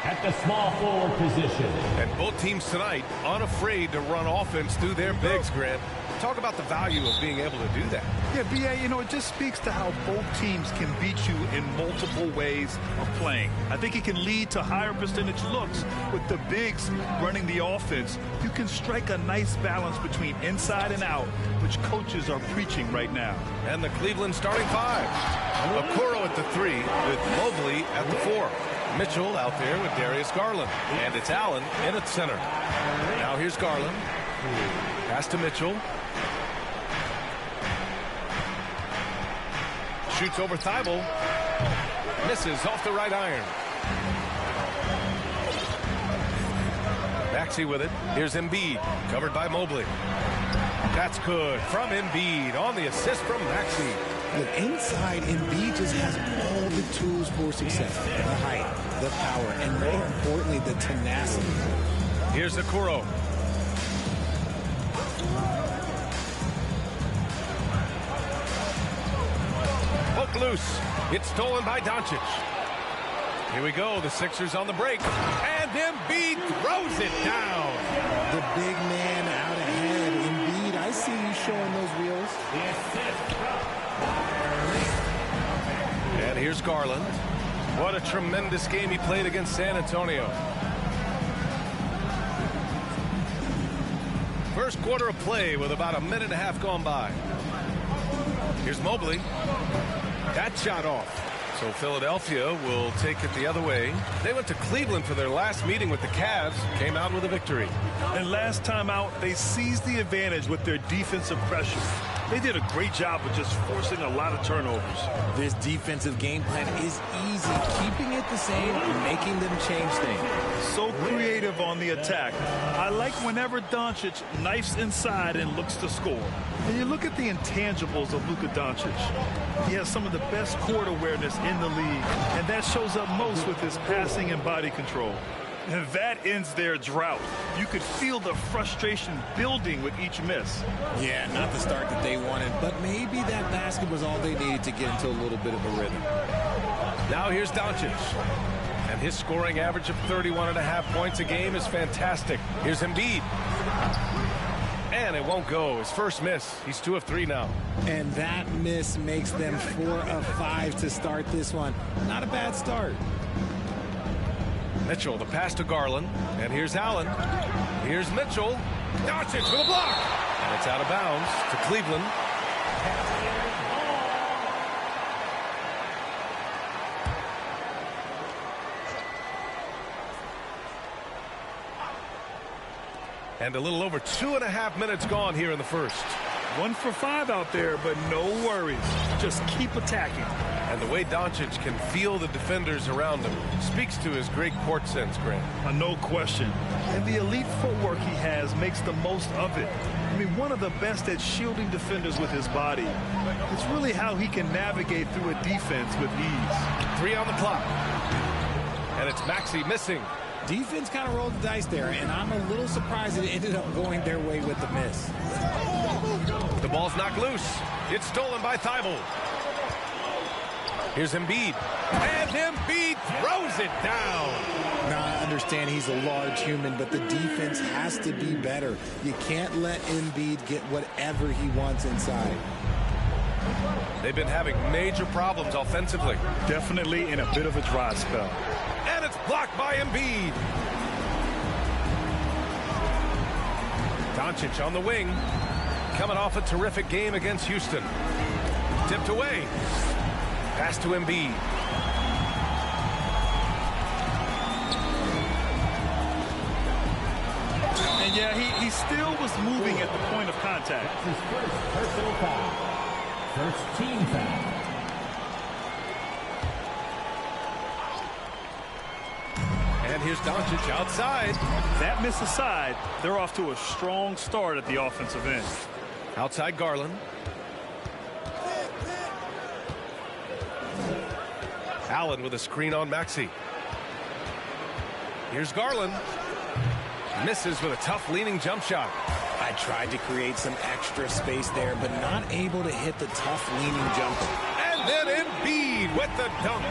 At the small forward position. And both teams tonight unafraid to run offense through their bigs, Grant. Talk about the value of being able to do that. Yeah, B.A., it just speaks to how both teams can beat you in multiple ways of playing. I think it can lead to higher percentage looks with the bigs running the offense. You can strike a nice balance between inside and out, which coaches are preaching right now. And the Cleveland starting five. Okoro at the 3 with Mobley at the 4. Mitchell out there with Darius Garland. And it's Allen in at center. Now here's Garland. Pass to Mitchell. Shoots over Thibault. Misses off the right iron. Maxey with it. Here's Embiid. Covered by Mobley. That's good from Embiid on the assist from Maxey. Look, inside, Embiid just has all the tools for success. The height, the power, and more importantly, the tenacity. Here's Okoro. Poke loose. It's stolen by Doncic. Here we go. The Sixers on the break. And Embiid throws it down. The big man out ahead. Embiid, I see you showing those wheels. And here's Garland. What a tremendous game he played against San Antonio. First quarter of play with about a minute and a half gone by. Here's Mobley. That shot off. So Philadelphia will take it the other way. They went to Cleveland for their last meeting with the Cavs. Came out with a victory. And last time out, they seized the advantage with their defensive pressure. They did a great job of just forcing a lot of turnovers. This defensive game plan is easy. Keeping it the same and making them change things. So creative on the attack. I like whenever Doncic knifes inside and looks to score. And you look at the intangibles of Luka Doncic. He has some of the best court awareness in the league, and that shows up most with his passing and body control. And that ends their drought. You could feel the frustration building with each miss. Yeah, not the start that they wanted, but maybe that basket was all they needed to get into a little bit of a rhythm. Now here's Doncic. And his scoring average of 31.5 points a game is fantastic. Here's Embiid. And it won't go. His first miss. He's 2 of 3 now. And that miss makes them 4 of 5 to start this one. Not a bad start. Mitchell, the pass to Garland. And here's Allen. Here's Mitchell. Doncic for the block. And it's out of bounds to Cleveland. And a little over 2.5 minutes gone here in the first. 1 for 5 out there, but no worries. Just keep attacking. And the way Doncic can feel the defenders around him speaks to his great court sense, Grant. No question. And the elite footwork he has makes the most of it. I mean, one of the best at shielding defenders with his body. It's really how he can navigate through a defense with ease. 3 on the clock. And it's Maxey missing. Defense kind of rolled the dice there, and I'm a little surprised it ended up going their way with the miss. The ball's knocked loose. It's stolen by Thibault. Here's Embiid. And Embiid throws it down. Now, I understand he's a large human, but the defense has to be better. You can't let Embiid get whatever he wants inside. They've been having major problems offensively. Definitely in a bit of a dry spell. And it's blocked by Embiid. Doncic on the wing. Coming off a terrific game against Houston. Tipped away. Pass to Embiid. And yeah, he still was moving at the point of contact. That's his first personal foul. First team foul. And here's Doncic outside. That miss aside, they're off to a strong start at the offensive end. Outside Garland. Allen with a screen on Maxey. Here's Garland. Misses with a tough leaning jump shot. I tried to create some extra space there, but not able to hit the tough leaning jumper. And then Embiid with the dunk.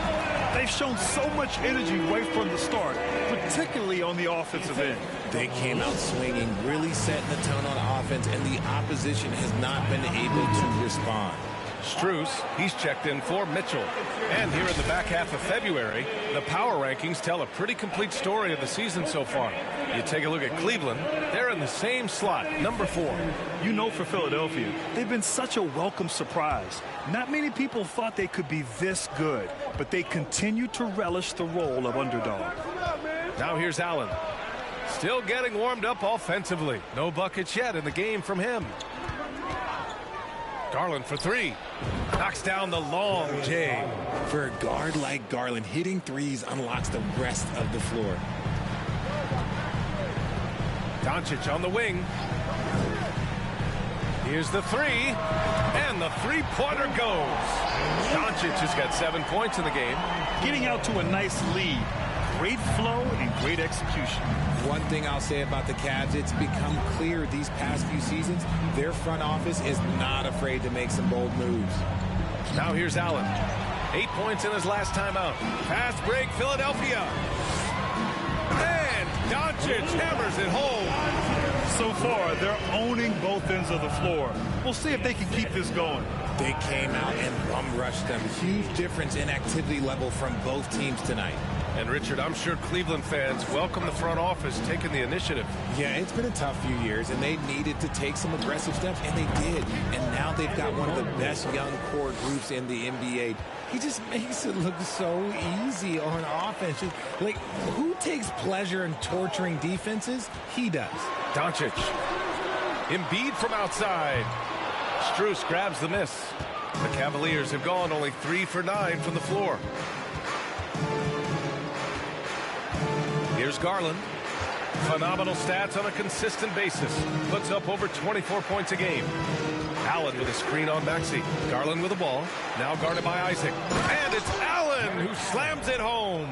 They've shown so much energy right from the start, particularly on the offensive end. They came out swinging, really setting the tone on offense, and the opposition has not been able to respond. Strus, he's checked in for Mitchell. And here in the back half of February, the power rankings tell a pretty complete story of the season so far. You take a look at Cleveland, they're in the same slot, number 4. You know, for Philadelphia, they've been such a welcome surprise. Not many people thought they could be this good, but they continue to relish the role of underdog. Now here's Allen. Still getting warmed up offensively. No buckets yet in the game from him. Garland for 3. Knocks down the long J. For a guard like Garland, hitting threes unlocks the rest of the floor. Doncic on the wing. Here's the 3. And the three-pointer goes. Doncic has got 7 points in the game. Getting out to a nice lead. Great flow and great execution. One thing I'll say about the Cavs, it's become clear these past few seasons, their front office is not afraid to make some bold moves. Now here's Allen. 8 points in his last time out. Fast break, Philadelphia. And Doncic hammers it home. So far, they're owning both ends of the floor. We'll see if they can keep this going. They came out and bum-rushed them. Huge difference in activity level from both teams tonight. And Richard, I'm sure Cleveland fans welcome the front office taking the initiative. Yeah, it's been a tough few years, and they needed to take some aggressive steps, and they did. And now they've got one of the best young core groups in the NBA. He just makes it look so easy on offense. Just, like, who takes pleasure in torturing defenses? He does. Doncic. Embiid from outside. Strus grabs the miss. The Cavaliers have gone only 3 for 9 from the floor. Here's Garland. Phenomenal stats on a consistent basis. Puts up over 24 points a game. Allen with a screen on Maxey. Garland with the ball. Now guarded by Isaac. And it's Allen who slams it home.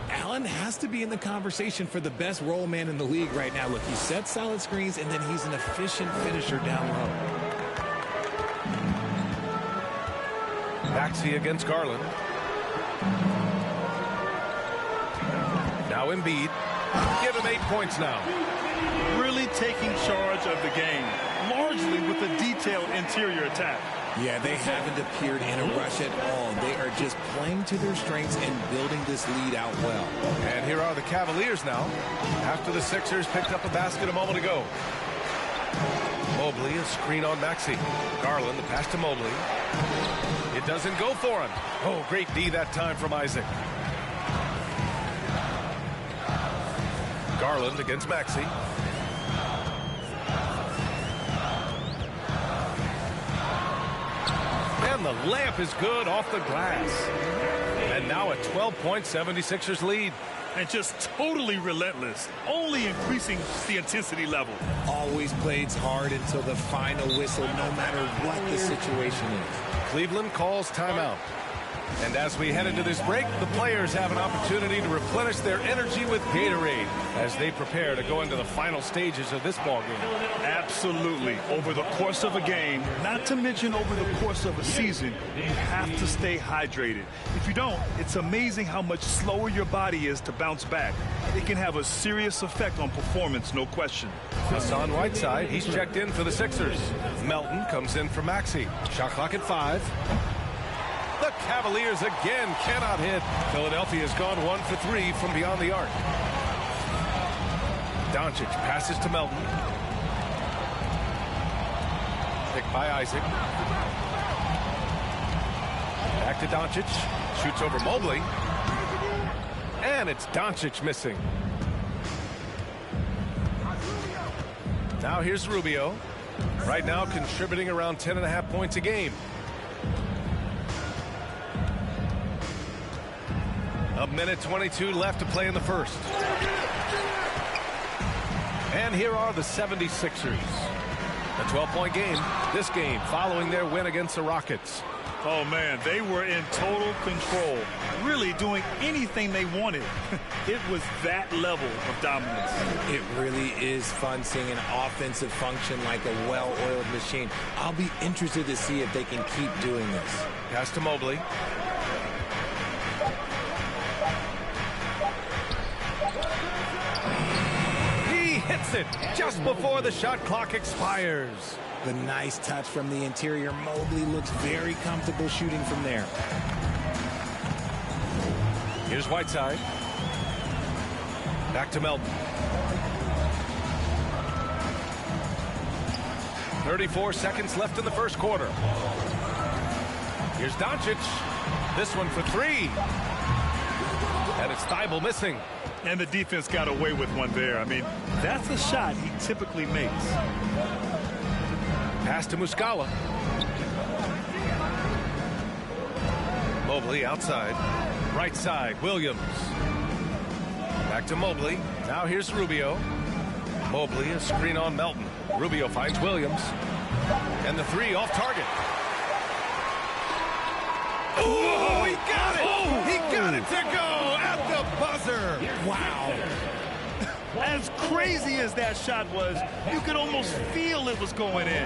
Allen has to be in the conversation for the best roll man in the league right now. Look, he sets solid screens, and then he's an efficient finisher down low. Maxey against Garland. Now Embiid. Give him 8 points now. Really taking charge of the game, largely with a detailed interior attack. Yeah, they haven't appeared in a rush at all. They are just playing to their strengths and building this lead out well. And here are the Cavaliers now, after the Sixers picked up a basket a moment ago. Mobley, a screen on Maxey. Garland, the pass to Mobley. It doesn't go for him. Oh, great D that time from Isaac. Garland against Maxey. And the layup is good off the glass. And now a 12-point 76ers lead. And just totally relentless, only increasing the intensity level. Always plays hard until the final whistle, no matter what the situation is. Cleveland calls timeout. And as we head into this break, the players have an opportunity to replenish their energy with Gatorade as they prepare to go into the final stages of this ballgame. Absolutely. Over the course of a game, not to mention over the course of a season, you have to stay hydrated. If you don't, it's amazing how much slower your body is to bounce back. It can have a serious effect on performance, no question. Hassan Whiteside, he's checked in for the Sixers. Melton comes in for Maxey. Shot clock at 5. The Cavaliers again cannot hit. Philadelphia has gone 1 for 3 from beyond the arc. Doncic passes to Melton. Picked by Isaac. Back to Doncic. Shoots over Mobley. And it's Doncic missing. Now here's Rubio. Right now contributing around 10.5 points a game. A minute 22 left to play in the first. And here are the 76ers. A 12-point game. This game following their win against the Rockets. Oh, man, they were in total control, really doing anything they wanted. It was that level of dominance. It really is fun seeing an offensive function like a well-oiled machine. I'll be interested to see if they can keep doing this. Pass to Mobley. He hits it just before the shot clock expires. The nice touch from the interior. Mobley looks very comfortable shooting from there. Here's Whiteside. Back to Melton. 34 seconds left in the first quarter. Here's Doncic. This one for three. And it's Thibault missing. And the defense got away with one there. I mean, that's a shot he typically makes. Pass to Muscala. Mobley outside. Right side, Williams. Back to Mobley. Now here's Rubio. Mobley, a screen on Melton. Rubio finds Williams. And the three off target. Oh, he got it! Oh, he got it to go at the buzzer. Wow. As crazy as that shot was, you could almost feel it was going in.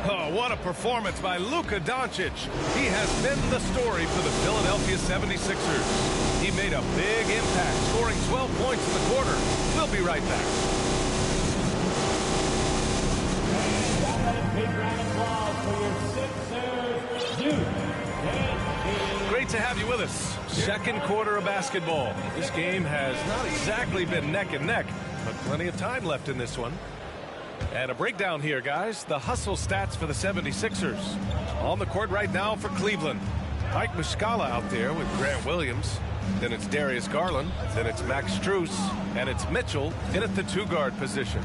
Oh, what a performance by Luka Doncic. He has been the story for the Philadelphia 76ers. He made a big impact, scoring 12 points in the quarter. We'll be right back. Big round of applause for your Sixers, Duke. Great to have you with us. Second quarter of basketball. This game has not exactly been neck and neck, but plenty of time left in this one. And a breakdown here, guys. The hustle stats for the 76ers. On the court right now for Cleveland. Mike Muscala out there with Grant Williams. Then it's Darius Garland. Then it's Max Strus. And it's Mitchell in at the two-guard position.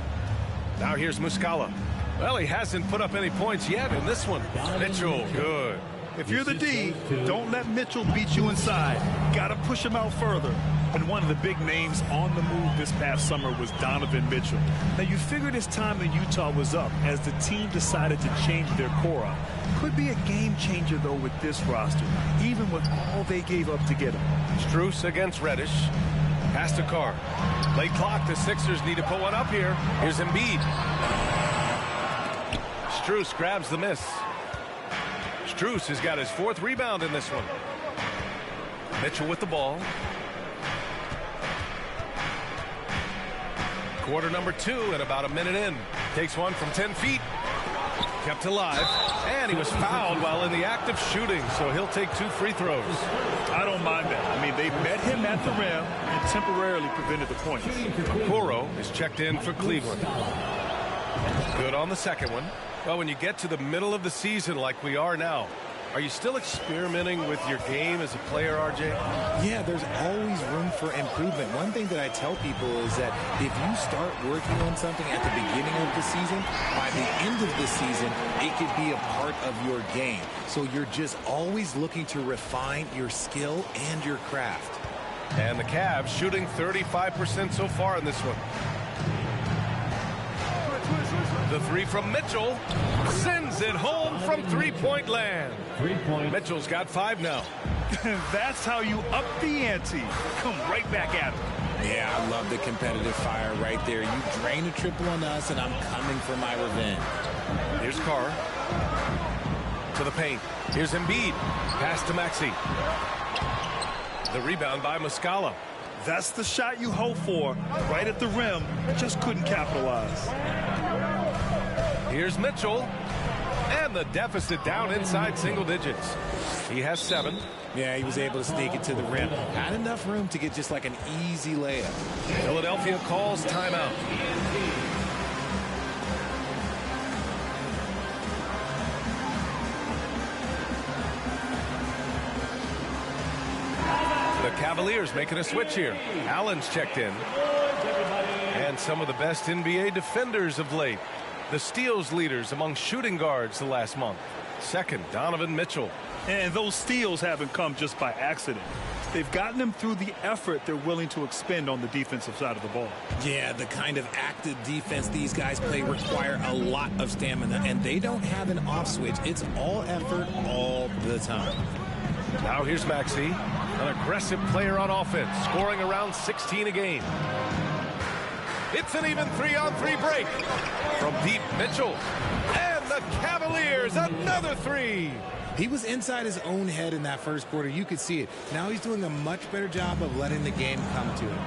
Now here's Muscala. Well, he hasn't put up any points yet in this one. Mitchell, good. If you're the D, don't let Mitchell beat you inside. Got to push him out further. And one of the big names on the move this past summer was Donovan Mitchell. Now, you figured his time in Utah was up as the team decided to change their core up. Could be a game changer, though, with this roster, even with all they gave up to get him. Strus against Reddish. Pass to Carr. Late clock. The Sixers need to put one up here. Here's Embiid. Strus grabs the miss. Strus has got his fourth rebound in this one. Mitchell with the ball. Quarter number 2 and about a minute in. Takes one from 10 feet. Kept alive. And he was fouled while in the act of shooting, so he'll take 2 free throws. I don't mind that. I mean, they met him at the rim and temporarily prevented the points. Okoro is checked in for Cleveland. Good on the second one. Well, when you get to the middle of the season like we are now, are you still experimenting with your game as a player, RJ? Yeah, there's always room for improvement. One thing that I tell people is that if you start working on something at the beginning of the season, by the end of the season, it could be a part of your game. So you're just always looking to refine your skill and your craft. And the Cavs shooting 35% so far in this one. The three from Mitchell sends it home from three-point land. 3 points. Mitchell's got 5 now. That's how you up the ante. Come right back at him. Yeah, I love the competitive fire right there. You drain a triple on us, and I'm coming for my revenge. Here's Carr. To the paint. Here's Embiid. Pass to Maxey. The rebound by Muscala. That's the shot you hope for. Right at the rim. Just couldn't capitalize. Here's Mitchell. And the deficit down inside single digits. He has 7. Yeah, he was able to sneak it to the rim. Not enough room to get just like an easy layup. Philadelphia calls timeout. The Cavaliers making a switch here. Allen's checked in. And some of the best NBA defenders of late. The steals leaders among shooting guards the last month. Second, Donovan Mitchell. And those steals haven't come just by accident. They've gotten them through the effort they're willing to expend on the defensive side of the ball. Yeah, the kind of active defense these guys play require a lot of stamina, and they don't have an off switch. It's all effort all the time. Now here's Maxey, an aggressive player on offense, scoring around 16 a game. It's an even 3-on-3 break. From deep, Mitchell. And the Cavaliers, another three. He was inside his own head in that first quarter. You could see it. Now he's doing a much better job of letting the game come to him.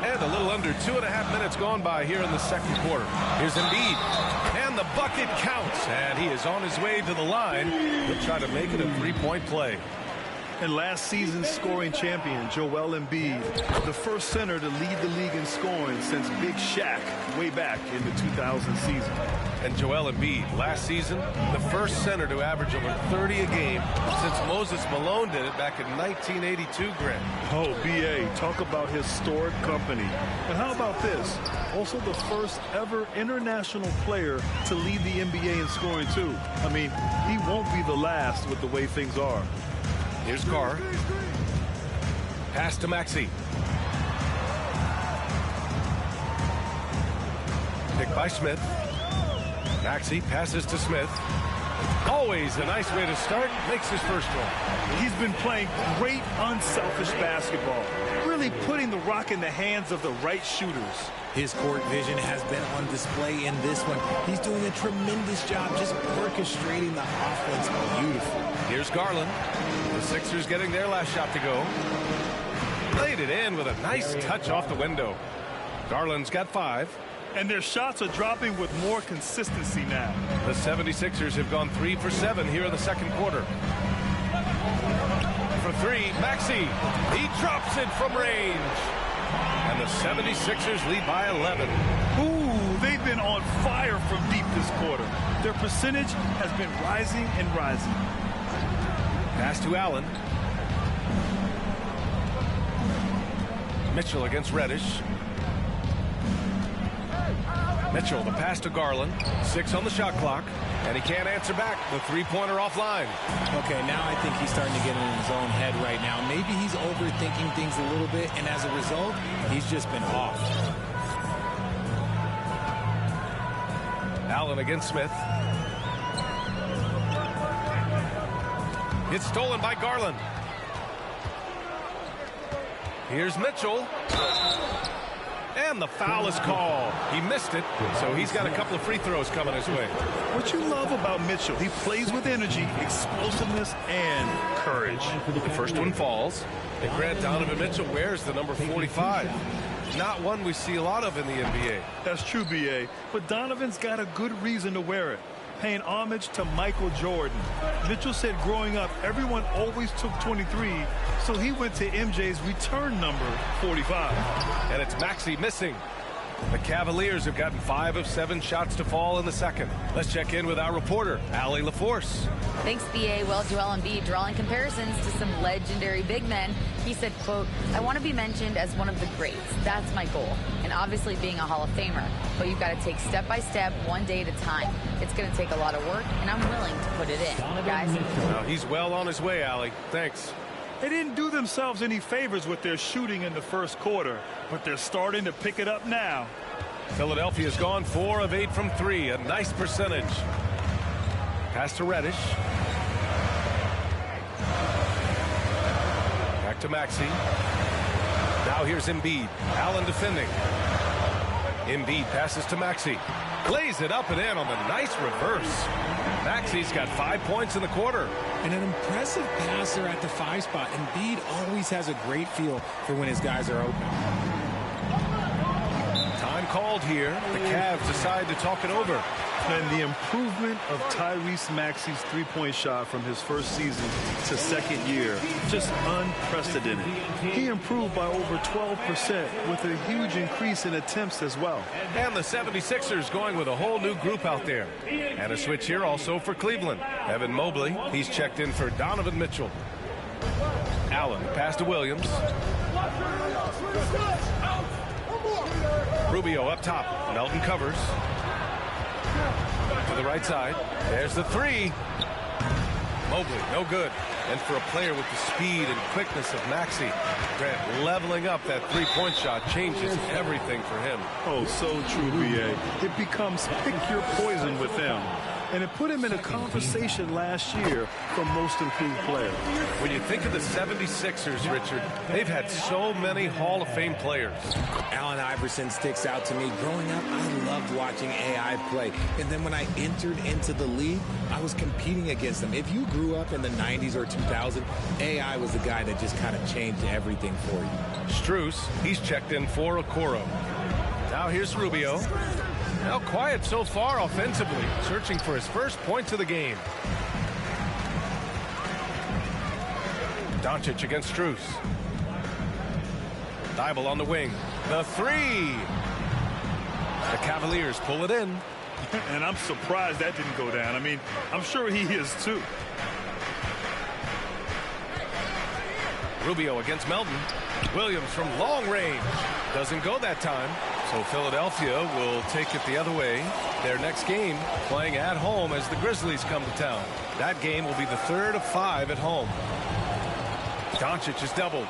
And a little under 2.5 minutes gone by here in the second quarter. Here's Embiid. And the bucket counts. And he is on his way to the line. He'll try to make it a three-point play. And last season's scoring champion, Joel Embiid, the first center to lead the league in scoring since Big Shaq way back in the 2000 season. And Joel Embiid, last season, the first center to average over 30 a game since Moses Malone did it back in 1982, Grant. Oh, B.A., talk about historic company. And how about this? Also the first ever international player to lead the NBA in scoring, too. I mean, he won't be the last with the way things are. Here's Carr. Pass to Maxey. Picked by Smith. Maxey passes to Smith. Always a nice way to start. Makes his first one. He's been playing great, unselfish basketball. Really putting the rock in the hands of the right shooters. His court vision has been on display in this one. He's doing a tremendous job just orchestrating the offense beautifully. Here's Garland. The Sixers getting their last shot to go. Laid it in with a nice touch off the window. Garland's got 5. And their shots are dropping with more consistency now. The 76ers have gone 3 for 7 here in the second quarter. For 3, Maxey. He drops it from range. And the 76ers lead by 11. Ooh, they've been on fire from deep this quarter. Their percentage has been rising and rising. Pass to Allen. Mitchell against Reddish. Mitchell, the pass to Garland. 6 on the shot clock. And he can't answer back. The three-pointer offline. Okay, now I think he's starting to get in his own head right now. Maybe he's overthinking things a little bit, and as a result, he's just been off. Allen against Smith. It's stolen by Garland. Here's Mitchell. And the foul is called. He missed it, so he's got a couple of free throws coming his way. What you love about Mitchell, he plays with energy, explosiveness, and courage. The first one falls. And Grant, Donovan Mitchell wears the number 45. Not one we see a lot of in the NBA. That's true, B.A., but Donovan's got a good reason to wear it. Paying homage to Michael Jordan. Mitchell said growing up, everyone always took 23, so he went to MJ's return number 45. And it's Maxey missing. The Cavaliers have gotten 5 of 7 shots to fall in the second. Let's check in with our reporter, Allie LaForce. Thanks, B.A. Well, Joel Embiid drawing comparisons to some legendary big men. He said, quote, "I want to be mentioned as one of the greats. That's my goal. And obviously being a Hall of Famer. But you've got to take step by step, one day at a time. It's going to take a lot of work, and I'm willing to put it in." Guys. Well, he's well on his way, Allie. Thanks. They didn't do themselves any favors with their shooting in the first quarter, but they're starting to pick it up now. Philadelphia's gone 4 of 8 from 3. A nice percentage. Pass to Reddish. Back to Maxey. Now here's Embiid. Allen defending. Embiid passes to Maxey. Lays it up and in on the nice reverse. Maxey's got 5 points in the quarter. And an impressive passer at the 5 spot. Embiid always has a great feel for when his guys are open. Time called here. The Cavs decide to talk it over. And the improvement of Tyrese Maxey's three-point shot from his first season to second year, just unprecedented. He improved by over 12% with a huge increase in attempts as well. And the 76ers going with a whole new group out there. And a switch here also for Cleveland. Evan Mobley, he's checked in for Donovan Mitchell. Allen, pass to Williams. Rubio up top. Melton covers. to the right side. There's the three. Mobley, no good. And for a player with the speed and quickness of Maxey, Grant, leveling up that three-point shot changes everything for him. Oh, so true, B.A. It becomes pick your poison with him. And it put him in a conversation last year for most improved player. When you think of the 76ers, Richard, they've had so many Hall of Fame players. Allen Iverson sticks out to me. Growing up, I loved watching AI play. And then when I entered into the league, I was competing against them. If you grew up in the 90s or 2000, AI was the guy that just kind of changed everything for you. Strus, he's checked in for Okoro. Now here's Rubio. Now quiet so far offensively, searching for his first points of the game. Doncic against Strus. Thibault on the wing. The three. The Cavaliers pull it in. And I'm surprised that didn't go down. I mean, I'm sure he is too. Rubio against Melton. Williams from long range. Doesn't go that time. So Philadelphia will take it the other way. Their next game playing at home as the Grizzlies come to town. That game will be the third of 5 at home. Doncic is doubled.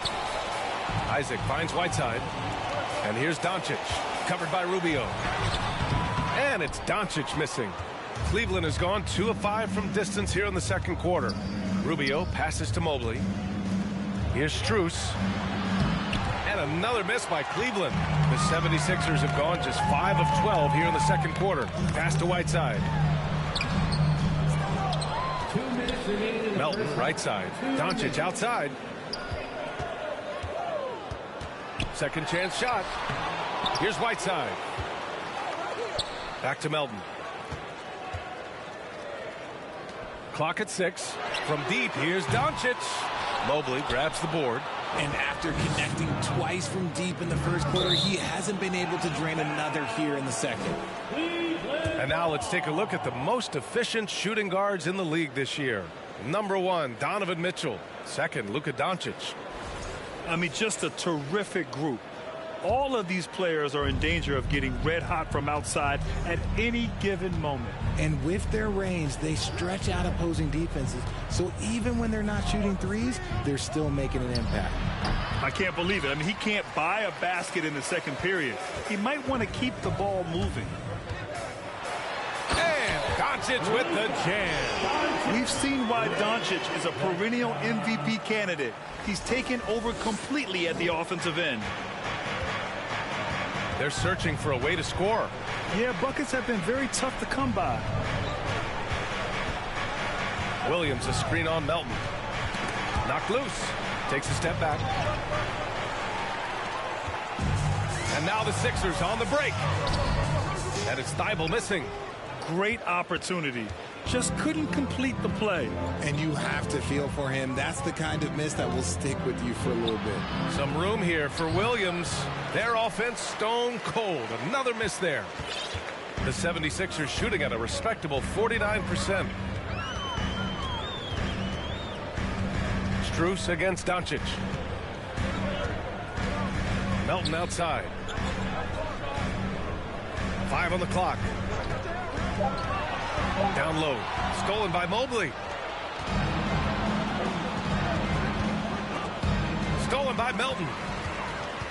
Isaac finds Whiteside. And here's Doncic, covered by Rubio. And it's Doncic missing. Cleveland has gone 2 of 5 from distance here in the second quarter. Rubio passes to Mobley. Here's Strus. And another miss by Cleveland. The 76ers have gone just 5 of 12 here in the second quarter. Pass to Whiteside. 2 minutes remaining in the Melton, first right side. Doncic outside. Second chance shot. Here's Whiteside. Back to Melton. Clock at 6. From deep, here's Doncic. Mobley grabs the board. And after connecting twice from deep in the first quarter, he hasn't been able to drain another here in the second. And now let's take a look at the most efficient shooting guards in the league this year. Number 1, Donovan Mitchell. Second, Luka Doncic. I mean, just a terrific group. All of these players are in danger of getting red hot from outside at any given moment. And with their range, they stretch out opposing defenses. So even when they're not shooting threes, they're still making an impact. I can't believe it. I mean, he can't buy a basket in the second period. He might want to keep the ball moving. And Doncic with the jam. We've seen why Doncic is a perennial MVP candidate. He's taken over completely at the offensive end. They're searching for a way to score. Yeah, buckets have been very tough to come by. Williams, a screen on Melton. Knocked loose. Takes a step back. And now the Sixers on the break. And it's Thibault missing. Great opportunity. Just couldn't complete the play. And you have to feel for him. That's the kind of miss that will stick with you for a little bit. Some room here for Williams. Their offense stone cold. Another miss there. The 76ers shooting at a respectable 49%. Strus against Doncic. Melton outside. 5 on the clock. Down low. Stolen by Mobley. Stolen by Melton.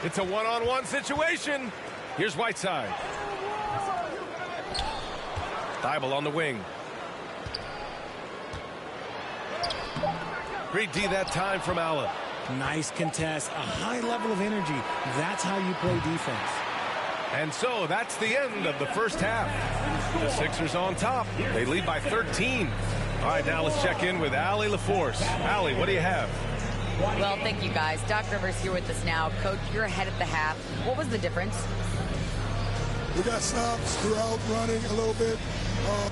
It's a one-on-one situation. Here's Whiteside. Thibault on the wing. Great D that time from Allen. Nice contest. A high level of energy. That's how you play defense. And so that's the end of the first half. The Sixers on top. They lead by 13. All right, now let's check in with Allie LaForce. Allie, what do you have? Well, thank you, guys. Doc Rivers here with us now. Coach, you're ahead at the half. What was the difference? We got stops throughout running a little bit.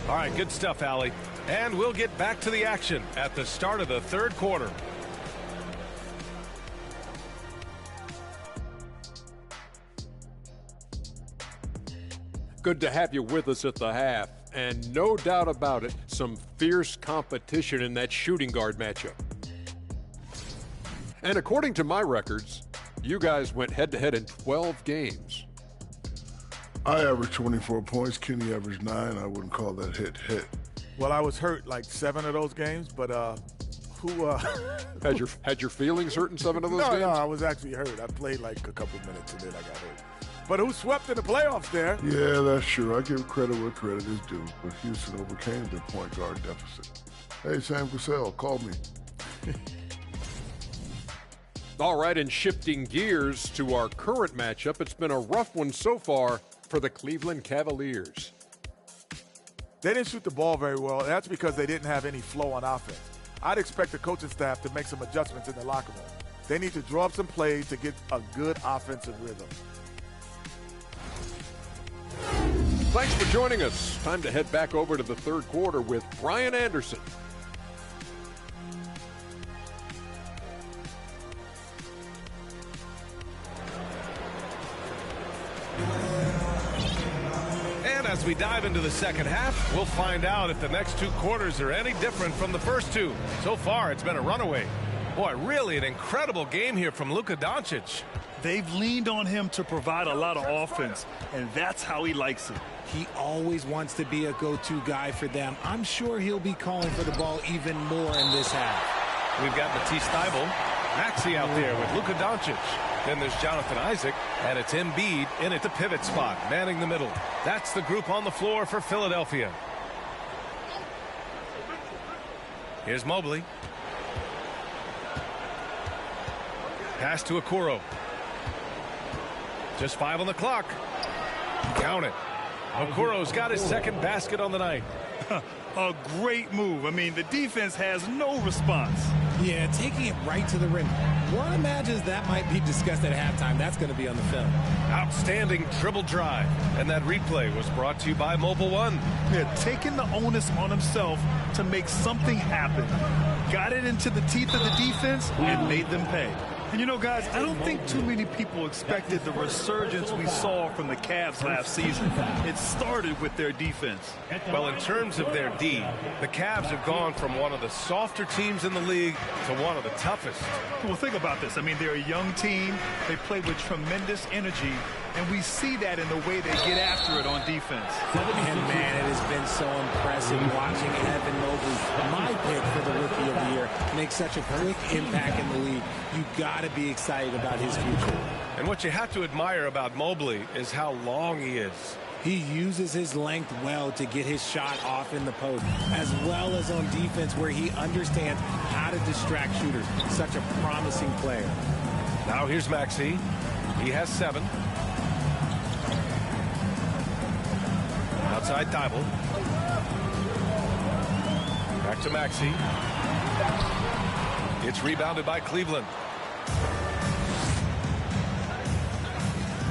All right, good stuff, Allie. And we'll get back to the action at the start of the third quarter. Good to have you with us at the half. And no doubt about it, some fierce competition in that shooting guard matchup. And according to my records, you guys went head-to-head in 12 games. I averaged 24 points. Kenny averaged 9. I wouldn't call that hit. Well, I was hurt like 7 of those games, but Had your feelings hurt in 7 of those games? No, I was actually hurt. I played like a couple minutes and then I got hurt. But who swept in the playoffs there? Yeah, that's true. I give credit where credit is due, but Houston overcame their point guard deficit. Hey, Sam Cassell, call me. All right, and shifting gears to our current matchup, it's been a rough one so far for the Cleveland Cavaliers. They didn't shoot the ball very well, and that's because they didn't have any flow on offense. I'd expect the coaching staff to make some adjustments in the locker room. They need to draw up some plays to get a good offensive rhythm. Thanks for joining us. Time to head back over to the third quarter with Brian Anderson. And as we dive into the second half, we'll find out if the next 2 quarters are any different from the first 2. So far, it's been a runaway. Boy, really an incredible game here from Luka Doncic. They've leaned on him to provide a lot of offense, and that's how he likes it. He always wants to be a go-to guy for them. I'm sure he'll be calling for the ball even more in this half. We've got Matisse Thybulle, Maxey out there with Luka Doncic. Then there's Jonathan Isaac, and it's Embiid in at the pivot spot, manning the middle. That's the group on the floor for Philadelphia. Here's Mobley. Pass to Okoro. Just 5 on the clock. Count it. Okoro's got his second basket on the night. A great move. I mean, the defense has no response. Yeah, taking it right to the rim. One imagines that might be discussed at halftime. That's going to be on the film. Outstanding dribble drive. And that replay was brought to you by Mobile One. Yeah, taking the onus on himself to make something happen. Got it into the teeth of the defense and made them pay. And you know, guys, I don't think too many people expected the resurgence we saw from the Cavs last season. It started with their defense. Well, in terms of their D, the Cavs have gone from one of the softer teams in the league to one of the toughest. Well, think about this. I mean, they're a young team. They play with tremendous energy, and we see that in the way they get after it on defense. And, man, it has been so impressive watching Evan Mobley, my pick for the Rookie of the Year, make such a quick impact in the league. You got to be excited about his future. And what you have to admire about Mobley is how long he is. He uses his length well to get his shot off in the post, as well as on defense where he understands how to distract shooters. Such a promising player. Now here's Maxey. He has 7. Outside Thybulle. Back to Maxey. It's rebounded by Cleveland.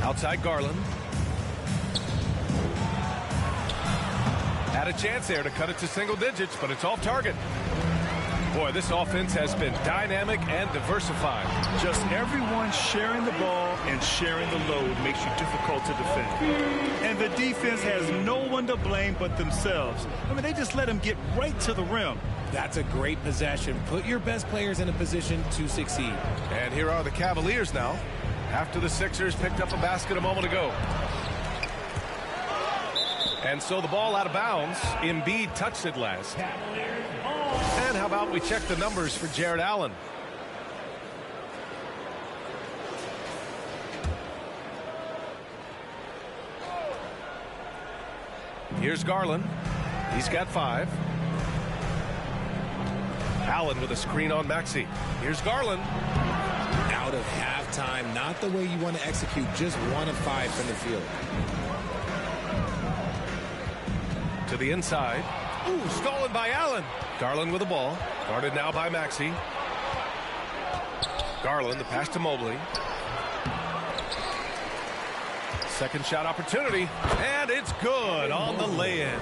Outside Garland. Had a chance there to cut it to single digits, but it's off target. Boy, this offense has been dynamic and diversified. Just everyone sharing the ball and sharing the load makes you difficult to defend. And the defense has no one to blame but themselves. I mean, they just let them get right to the rim. That's a great possession. Put your best players in a position to succeed. And here are the Cavaliers now, after the Sixers picked up a basket a moment ago. And so the ball out of bounds. Embiid touched it last. And how about we check the numbers for Jared Allen? Here's Garland. He's got 5. Allen with a screen on Maxey. Here's Garland. Out of halftime, not the way you want to execute, just 1 of 5 from the field. To the inside. Ooh, stolen by Allen. Garland with the ball. Guarded now by Maxey. Garland, the pass to Mobley. Second shot opportunity. And it's good on the lay-in.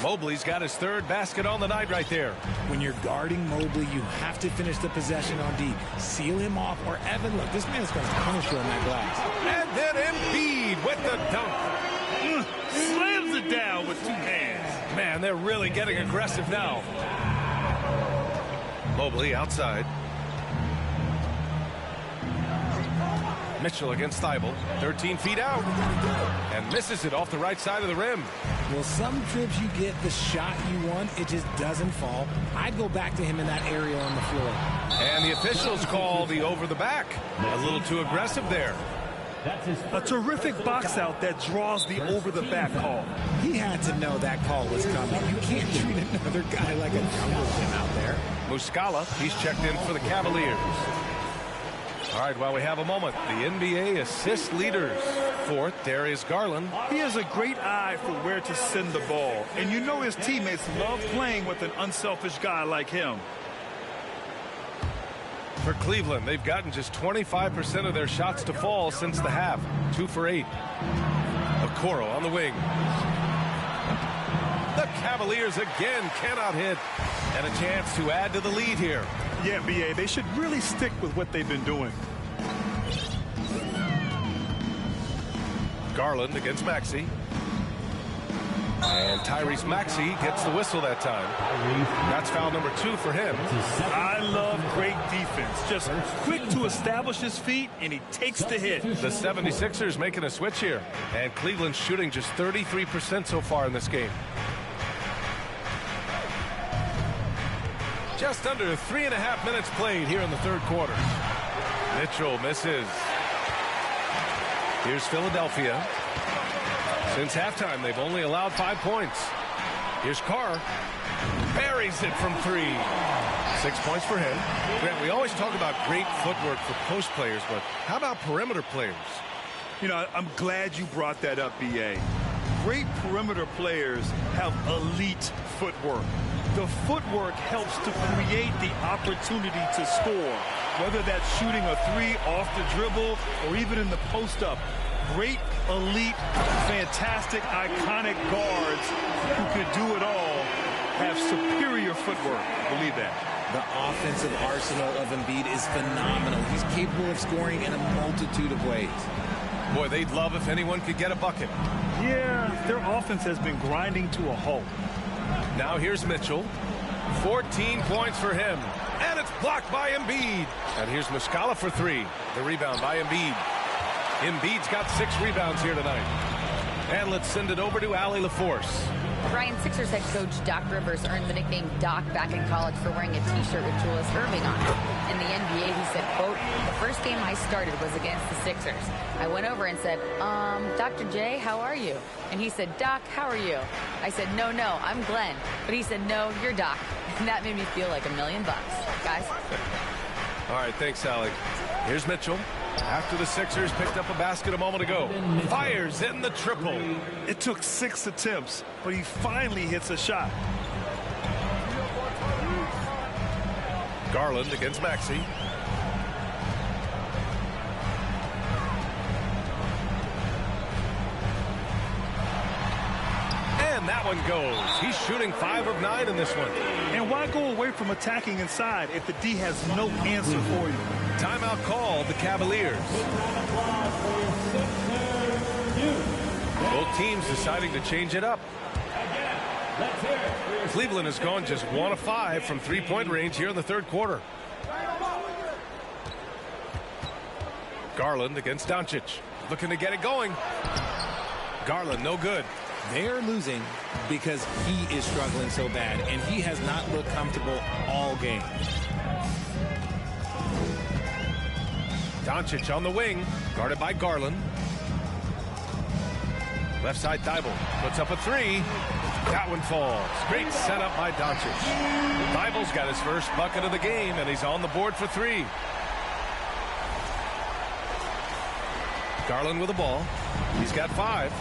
Mobley's got his 3rd basket on the night right there. When you're guarding Mobley, you have to finish the possession on D. Seal him off, or Evan, look, this man's going to punish you on that glass. And then Embiid with the dunk. Slams it down with 2 hands. Man, they're really getting aggressive now. Mobley outside. Mitchell against Thibault, 13 feet out, and misses it off the right side of the rim. Well, some trips you get the shot you want, it just doesn't fall. I'd go back to him in that area on the floor. And the officials call the over the back. A little too aggressive there. A terrific box out that draws the over the back call. He had to know that call was coming. You can't treat another guy like a jungle gym out there. Muscala, he's checked in for the Cavaliers. All right, while we have a moment, the NBA assist leaders. Fourth, Darius Garland. He has a great eye for where to send the ball. And you know his teammates love playing with an unselfish guy like him. For Cleveland, they've gotten just 25% of their shots to fall since the half. 2 for 8. Okoro on the wing. The Cavaliers again cannot hit. And a chance to add to the lead here. Yeah, B.A., they should really stick with what they've been doing. Garland against Maxey. And Tyrese Maxey gets the whistle that time. That's foul number 2 for him. I love great defense. Just quick to establish his feet, and he takes the hit. The 76ers making a switch here. And Cleveland's shooting just 33% so far in this game. Just under 3.5 minutes played here in the third quarter. Mitchell misses. Here's Philadelphia. Since halftime, they've only allowed 5 points. Here's Carr. Buries it from 3. 6 points for him. Grant, we always talk about great footwork for post players, but how about perimeter players? You know, I'm glad you brought that up, B.A. Great perimeter players have elite footwork. The footwork helps to create the opportunity to score, whether that's shooting a 3 off the dribble or even in the post-up. Great, elite, fantastic, iconic guards who could do it all have superior footwork. Believe that. The offensive arsenal of Embiid is phenomenal. He's capable of scoring in a multitude of ways. Boy, they'd love if anyone could get a bucket. Yeah, their offense has been grinding to a halt. Now here's Mitchell. 14 points for him. And it's blocked by Embiid. And here's Muscala for 3. The rebound by Embiid. Embiid's got 6 rebounds here tonight. And let's send it over to Allie LaForce. Brian, Sixers head coach Doc Rivers earned the nickname Doc back in college for wearing a T-shirt with Julius Erving on it. In the NBA, he said, quote, "The first game I started was against the Sixers. I went over and said, Dr. J, how are you?" And he said, "Doc, how are you?" I said, no, I'm Glenn." But he said, "No, you're Doc." And that made me feel like $1 million, guys. All right, thanks, Allie. Here's Mitchell. After the Sixers picked up a basket a moment ago. Fires in the triple. It took 6 attempts, but he finally hits a shot. Garland against Maxey. And that one goes. He's shooting 5 of 9 in this one. And why go away from attacking inside if the D has no answer for you? Timeout called the Cavaliers. Both teams deciding to change it up. Cleveland has gone just 1 of 5 from 3-point range here in the third quarter. Garland against Doncic. Looking to get it going. Garland, no good. They're losing because he is struggling so bad, and he has not looked comfortable all game. Doncic on the wing, guarded by Garland. Left side Thibault puts up a 3. That one falls. Great setup by Doncic. Thibault's got his first bucket of the game, and he's on the board for 3. Garland with the ball. He's got 5.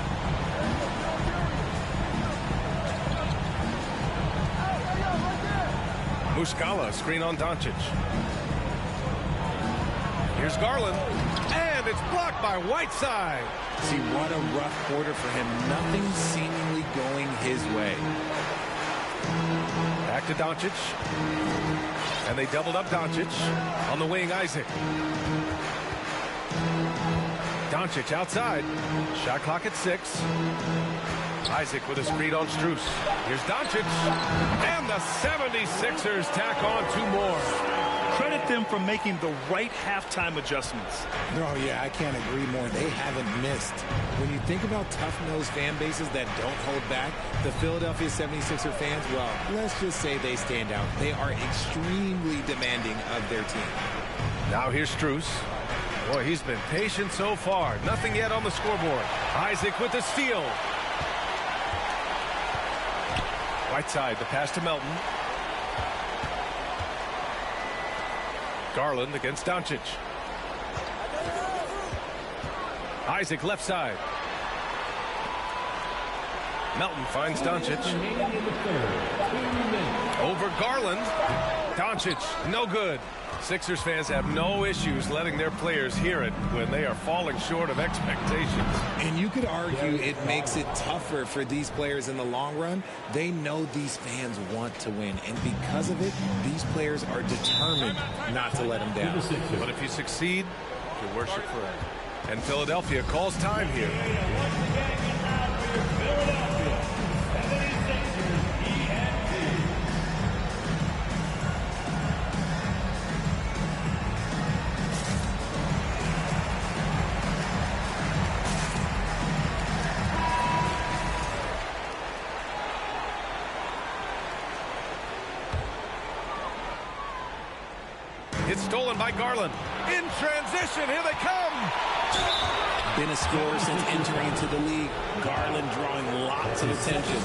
Muscala, screen on Doncic. Here's Garland, and it's blocked by Whiteside. See, what a rough quarter for him. Nothing seemingly going his way. Back to Doncic. And they doubled up Doncic. On the wing, Isaac. Doncic outside. Shot clock at 6. Isaac with a screen on Strus. Here's Doncic. And the 76ers tack on 2 more. Credit them for making the right halftime adjustments. Oh, yeah, I can't agree more. They haven't missed. When you think about tough-nosed fan bases that don't hold back, the Philadelphia 76er fans, well, let's just say they stand out. They are extremely demanding of their team. Now here's Strus. Boy, he's been patient so far. Nothing yet on the scoreboard. Isaac with the steal. Whiteside, the pass to Melton. Garland against Doncic. Isaac left side. Melton finds Doncic. Over Garland. Doncic, no good. Sixers fans have no issues letting their players hear it when they are falling short of expectations. And you could argue it makes it tougher for these players in the long run. They know these fans want to win, and because of it, these players are determined not to let them down. But if you succeed, you worship forever. And Philadelphia calls time here. It's stolen by Garland. In transition, here they come. Been a scorer since entering into the league. Garland drawing lots of attention.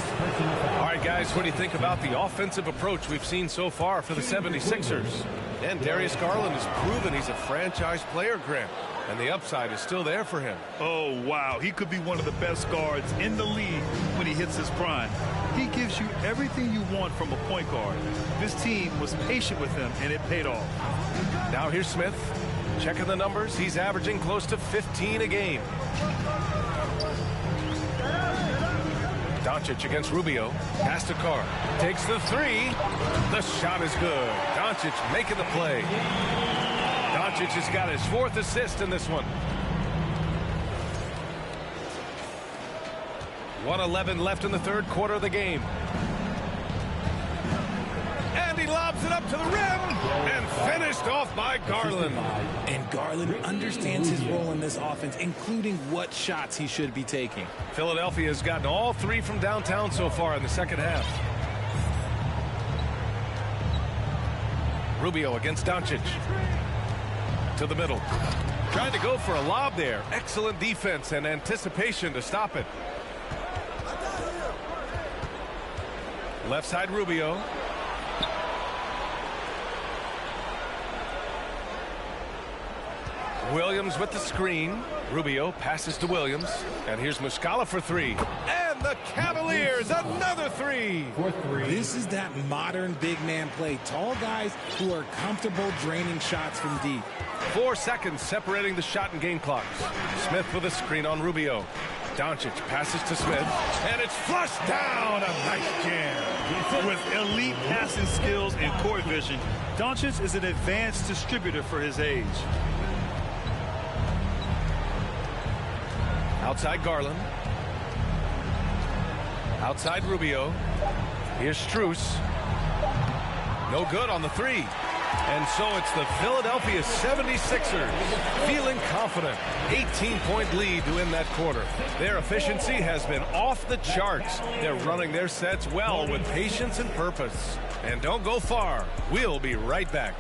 All right, guys, what do you think about the offensive approach we've seen so far for the 76ers? And Darius Garland has proven he's a franchise player, Grant, and the upside is still there for him. Oh, wow. He could be one of the best guards in the league when he hits his prime. He gives you everything you want from a point guard. This team was patient with him, and it paid off. Now here's Smith. Checking the numbers. He's averaging close to 15 a game. Doncic against Rubio. Pass to Carr. Takes the 3. The shot is good. Doncic making the play. Doncic has got his 4th assist in this one. 1:11 left in the 3rd quarter of the game. And he lobs it up to the rim and finished off by Garland. And Garland understands his role in this offense, including what shots he should be taking. Philadelphia has gotten all 3 from downtown so far in the 2nd half. Rubio against Doncic. To the middle. Trying to go for a lob there. Excellent defense and anticipation to stop it. Left side Rubio. Williams with the screen. Rubio passes to Williams. And here's Muscala for 3. And the Cavaliers, another 3. This is that modern big man play. Tall guys who are comfortable draining shots from deep. 4 seconds separating the shot and game clocks. Smith with a screen on Rubio. Doncic passes to Smith. And it's flushed down. A nice jam. With elite passing skills and court vision, Doncic is an advanced distributor for his age. Outside Garland. Outside Rubio. Here's Strus. No good on the 3. And so it's the Philadelphia 76ers feeling confident. 18-point lead to win that quarter. Their efficiency has been off the charts. They're running their sets well with patience and purpose. And don't go far. We'll be right back.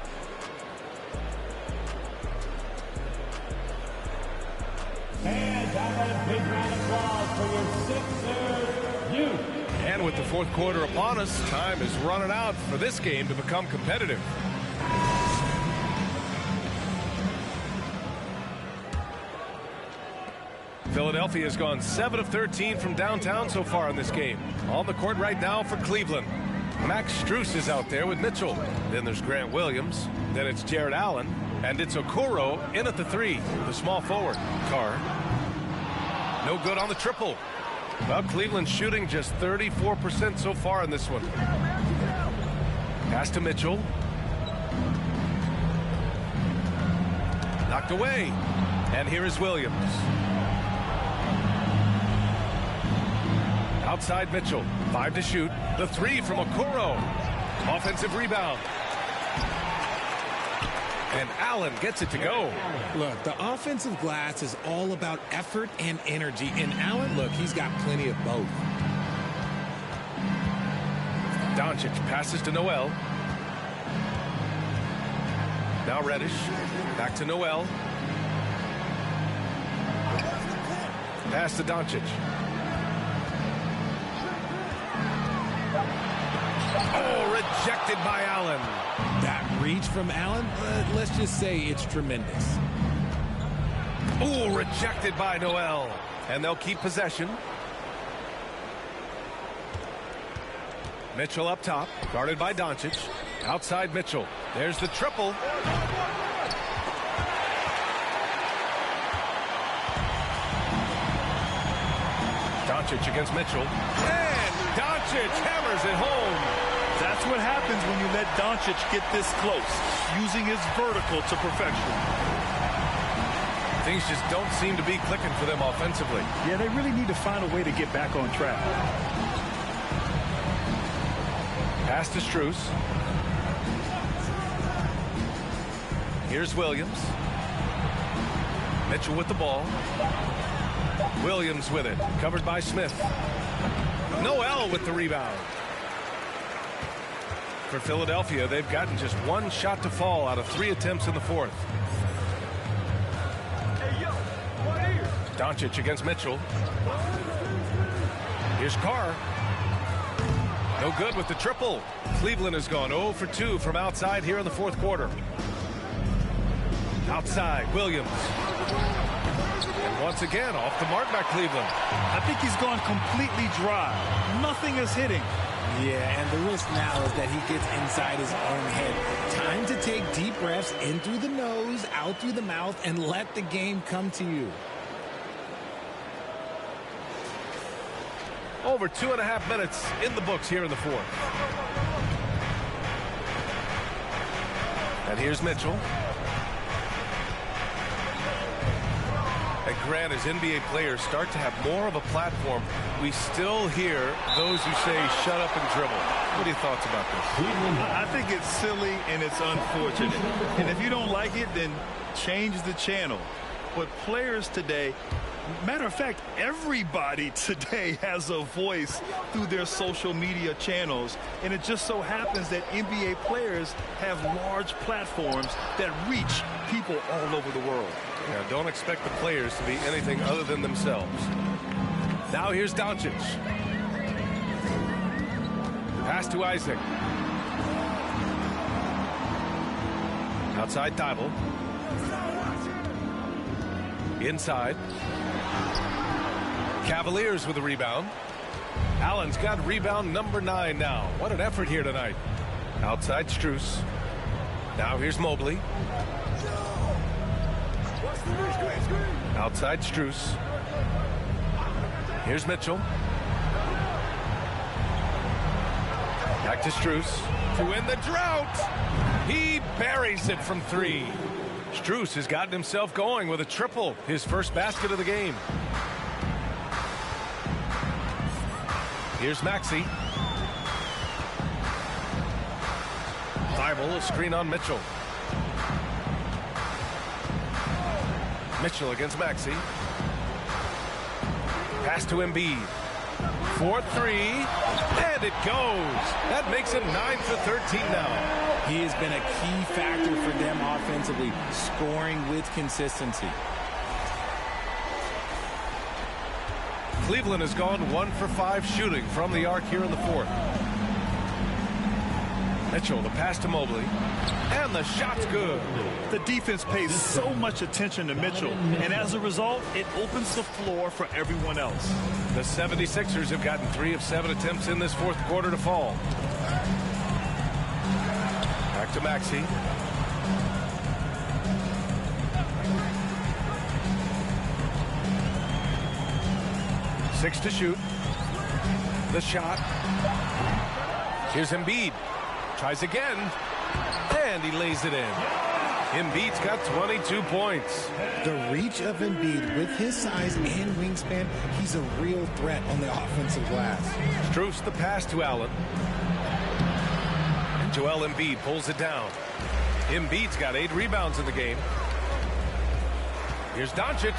And a big round of applause for your Sixers youth. And with the 4th quarter upon us, time is running out for this game to become competitive. Philadelphia has gone 7 of 13 from downtown so far in this game. On the court right now for Cleveland. Max Strus is out there with Mitchell. Then there's Grant Williams. Then it's Jared Allen. And it's Okoro in at the 3, the small forward. Carr. No good on the triple. Well, Cleveland shooting just 34% so far in this one. Pass to Mitchell. Knocked away. And here is Williams. Outside Mitchell. 5 to shoot. The 3 from Okoro. Offensive rebound. And Allen gets it to go. Look, the offensive glass is all about effort and energy. And Allen, look, he's got plenty of both. Doncic passes to Noel. Now Reddish. Back to Noel. Pass to Doncic. Oh, rejected by Allen. That reach from Allen, let's just say it's tremendous. Oh, rejected by Noel. And they'll keep possession. Mitchell up top, guarded by Doncic. Outside Mitchell. There's the triple. Doncic against Mitchell. And Doncic hammers it home. That's what happens when you let Doncic get this close, using his vertical to perfection. Things just don't seem to be clicking for them offensively. Yeah, they really need to find a way to get back on track. Pass to Strus. Here's Williams. Mitchell with the ball. Williams with it. Covered by Smith. Noel with the rebound. For Philadelphia, they've gotten just 1 shot to fall out of 3 attempts in the fourth. Doncic against Mitchell. Here's Carr. No good with the triple. Cleveland has gone 0 for 2 from outside here in the fourth quarter. Outside, Williams. And once again, off the mark by Cleveland. I think he's gone completely dry. Nothing is hitting. Yeah, and the risk now is that he gets inside his own head. Time to take deep breaths in through the nose, out through the mouth, and let the game come to you. Over 2.5 minutes in the books here in the fourth. And here's Mitchell. And Grant, as NBA players start to have more of a platform, we still hear those who say shut up and dribble. What are your thoughts about this? I think it's silly and it's unfortunate. And if you don't like it, then change the channel. But players today, matter of fact, everybody today has a voice through their social media channels. And it just so happens that NBA players have large platforms that reach people all over the world. Yeah, don't expect the players to be anything other than themselves. Now here's Doncic. Pass to Isaac. Outside Thibault. Inside. Cavaliers with a rebound. Allen's got rebound number 9 now. What an effort here tonight. Outside Strus. Now here's Mobley. Outside Strus. Here's Mitchell. Back to Strus to win the drought. He buries it from 3. Strus has gotten himself going with a triple, his first basket of the game. Here's Maxey. Thibault, a screen on Mitchell. Mitchell against Maxey. Pass to Embiid. 4-3, and it goes. That makes him 9 for 13 now. He has been a key factor for them offensively, scoring with consistency. Cleveland has gone 1 for 5 shooting from the arc here in the fourth. Mitchell, the pass to Mobley, and the shot's good. The defense pays so much attention to Mitchell, and as a result, it opens the floor for everyone else. The 76ers have gotten 3 of 7 attempts in this fourth quarter to fall. Back to Maxey. Six to shoot. The shot. Here's Embiid. Tries again. And he lays it in. Embiid's got 22 points. The reach of Embiid with his size and wingspan, he's a real threat on the offensive glass. Strus the pass to Allen. And Joel Embiid pulls it down. Embiid's got 8 rebounds in the game. Here's Doncic.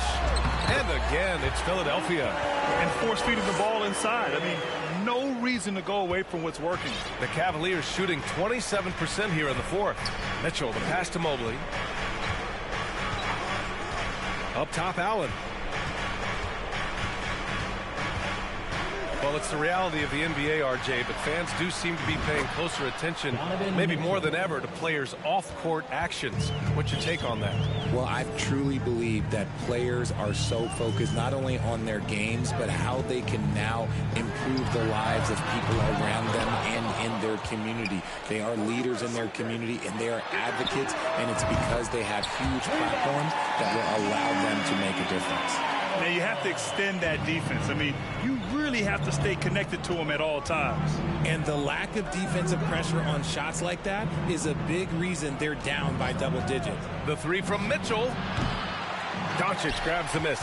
And again, it's Philadelphia. And force-feeding the ball inside. I mean, no reason to go away from what's working. The Cavaliers shooting 27% here in the fourth. Mitchell, the pass to Mobley. Up top, Allen. Well, it's the reality of the NBA, RJ, but fans do seem to be paying closer attention, maybe more than ever, to players' off-court actions. What's your take on that? Well, I truly believe that players are so focused not only on their games, but how they can now improve the lives of people around them and in their community. They are leaders in their community, and they are advocates, and it's because they have huge platforms that will allow them to make a difference. Now, you have to extend that defense. I mean, you really have to stay connected to them at all times. And the lack of defensive pressure on shots like that is a big reason they're down by double digits. The three from Mitchell. Doncic grabs the miss.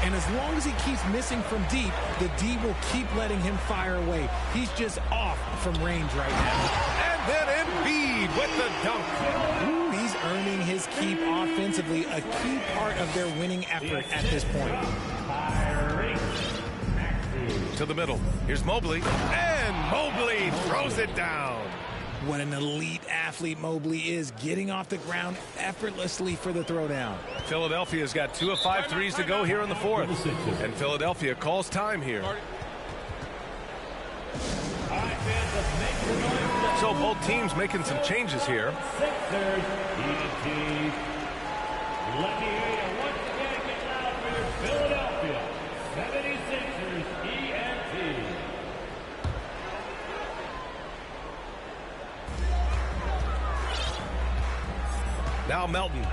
And as long as he keeps missing from deep, the D will keep letting him fire away. He's just off from range right now. And then Embiid with the dunk. Ooh, he's earning his keep offensively, a key part of their winning effort at this point. To the middle. Here's Mobley. And Mobley throws it down. What an elite athlete Mobley is, getting off the ground effortlessly for the throwdown. Philadelphia's got 2 of 5 threes to go here in the fourth. And Philadelphia calls time here. So both teams making some changes here. Sixers, ENT. Let me hear you once again get loud for your Philadelphia 76ers ENT. Now Melton.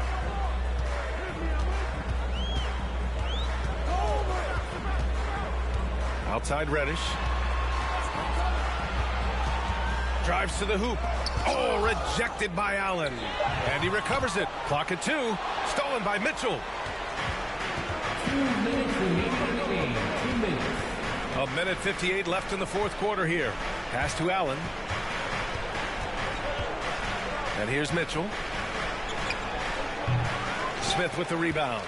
Outside Reddish. Drives to the hoop. Oh, rejected by Allen. And he recovers it. Clock at 2. Stolen by Mitchell. 2 minutes remaining in the game. 2 minutes. A minute 58 left in the fourth quarter here. Pass to Allen. And here's Mitchell. Smith with the rebound.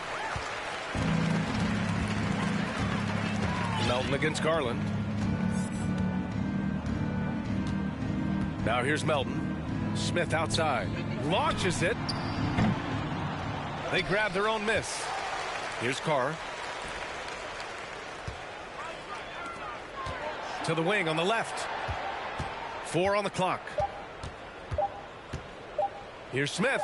Melton against Garland. Now here's Melton. Smith outside. Launches it. They grab their own miss. Here's Carr. To the wing on the left. 4 on the clock. Here's Smith.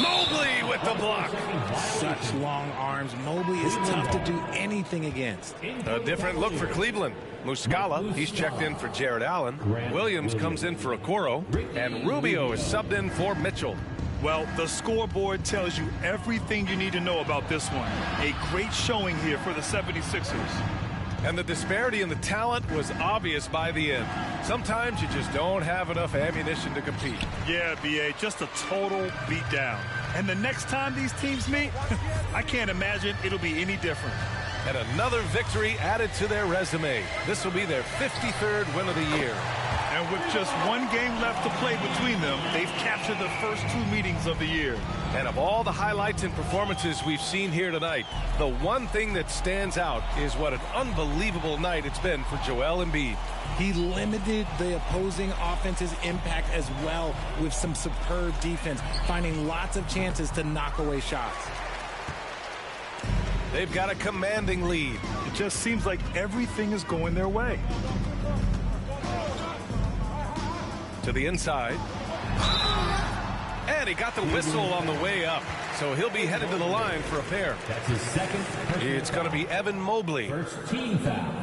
Mobley with the block. Such long arms. Mobley is tough to do anything against. A different look for Cleveland. Muscala, he's checked in for Jared Allen. Williams comes in for Okoro. And Rubio is subbed in for Mitchell. Well, the scoreboard tells you everything you need to know about this one. A great showing here for the 76ers. And the disparity in the talent was obvious by the end. Sometimes you just don't have enough ammunition to compete. Yeah, B.A., just a total beatdown. And the next time these teams meet, I can't imagine it'll be any different. And another victory added to their resume. This will be their 53rd win of the year. And with just one game left to play between them, they've captured the first 2 meetings of the year. And of all the highlights and performances we've seen here tonight, the one thing that stands out is what an unbelievable night it's been for Joel Embiid. He limited the opposing offense's impact as well with some superb defense, finding lots of chances to knock away shots. They've got a commanding lead. It just seems like everything is going their way. To the inside. And he got the whistle on the way up. So he'll be headed to the line for a pair. That's his second. It's going to be Evan Mobley. First team foul.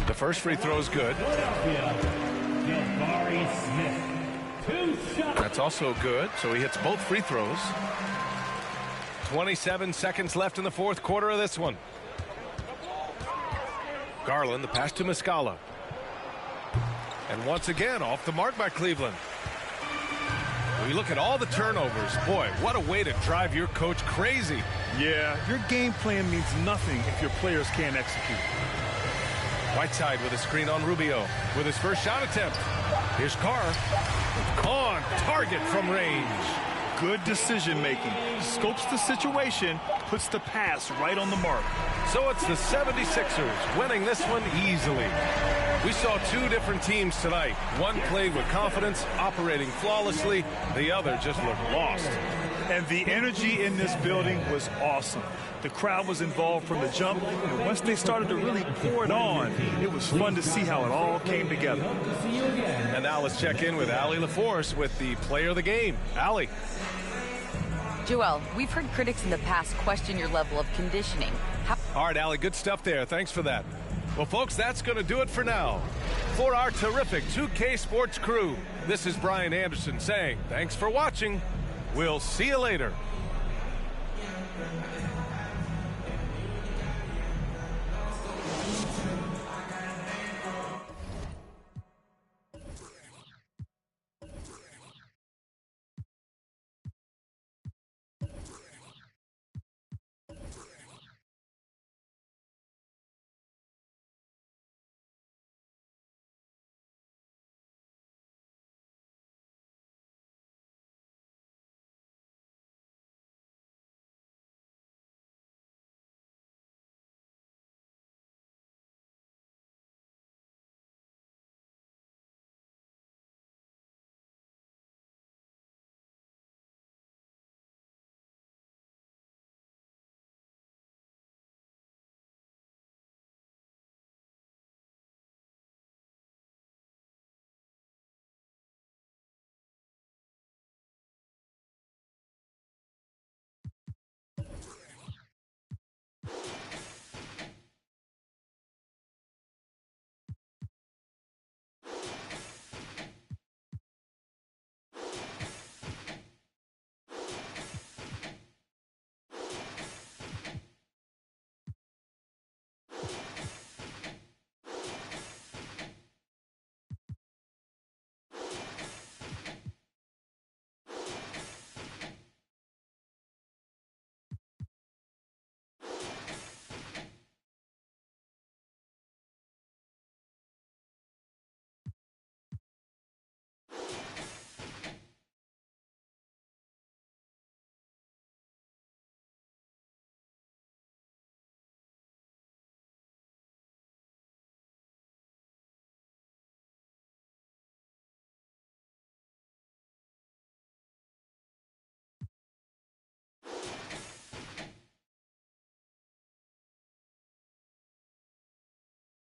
The first free throw is good. Philadelphia, Jabari Smith. 2 shots. That's also good. So he hits both free throws. 27 seconds left in the fourth quarter of this one. Garland, the pass to And once again, off the mark by Cleveland. When you look at all the turnovers, boy, what a way to drive your coach crazy. Yeah, your game plan means nothing if your players can't execute. Whiteside with a screen on Rubio with his first shot attempt. Here's Carr. On target from range. Good decision making. Scopes the situation, puts the pass right on the mark. So it's the 76ers winning this one easily. We saw two different teams tonight. One played with confidence, operating flawlessly. The other just looked lost. And the energy in this building was awesome. The crowd was involved from the jump, and once they started to really pour it on, it was fun to see how it all came together. And now let's check in with Allie LaForce with the player of the game. Allie. Joel, we've heard critics in the past question your level of conditioning. All right, Allie, good stuff there. Thanks for that. Well, folks, that's going to do it for now. For our terrific 2K Sports crew, this is Brian Anderson saying thanks for watching. We'll see you later.